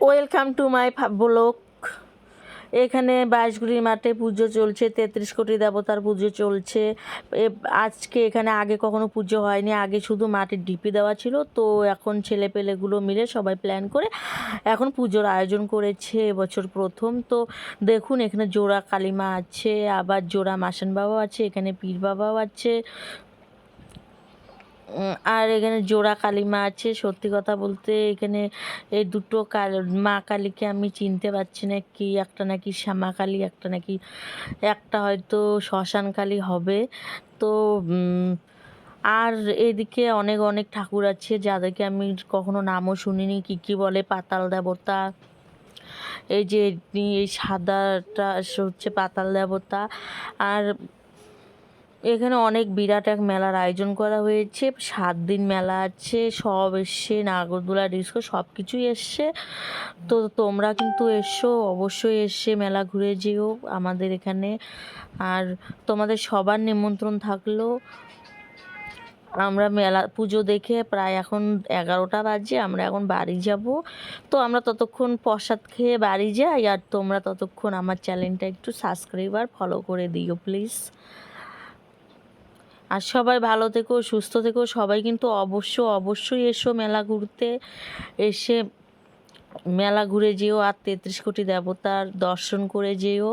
Welcome to my blog. এখানে বাইশগুড়ির মাঠে পুজো চলছে, 33 কোটি দেবতার পুজো চলছে। আজকে এখানে আগে কখনো পুজো হয়নি, আগে শুধু মাটির ঢিপি দেওয়া ছিল। তো এখন ছেলেপেলেগুলো মিলে সবাই প্ল্যান করে এখন পুজোর আয়োজন করেছে, এবছর প্রথম। তো দেখুন এখানে জোড়া কালীমা আছে, আবার জোড়া মাসান বাবাও আছে, এখানে পীর বাবাও আছে, আর এখানে জোড়া কালীমা আছে। সত্যি কথা বলতে এখানে এই দুটো মা কালীকে আমি চিনতে পারছি না, কি একটা নাকি শ্যামা কালী, একটা নাকি একটা হয়তো শ্মশান কালী হবে। তো আর এদিকে অনেক অনেক ঠাকুর আছে যাদেরকে আমি কখনো নামও শুনিনি। কি বলে পাতাল দেবতা, এই যে এই সাদাটা হচ্ছে পাতাল দেবতা। আর এখানে অনেক বিরাট এক মেলার আয়োজন করা হয়েছে, 7 দিন মেলা আছে, সব এসছে, নাগরদোলা ডিস্কো সব কিছুই এসছে। তো তোমরা কিন্তু এসো, অবশ্যই এসে মেলা ঘুরে যেও আমাদের এখানে। আর তোমাদের সবার নিমন্ত্রণ থাকলো। আমরা মেলা পুজো দেখে প্রায় এখন 11টা বাজে, আমরা এখন বাড়ি যাব। তো আমরা ততক্ষণ প্রসাদ খেয়ে বাড়ি যাই, আর তোমরা ততক্ষণ আমার চ্যানেলটা একটু সাবস্ক্রাইব আর ফলো করে দিও প্লিজ। আর সবাই ভালো থেকো, সুস্থ থেকো। সবাই কিন্তু অবশ্যই এসো মেলা ঘুরতে, এসে মেলা ঘুরে যেও আর 33 কোটি দেবতার দর্শন করে যেও।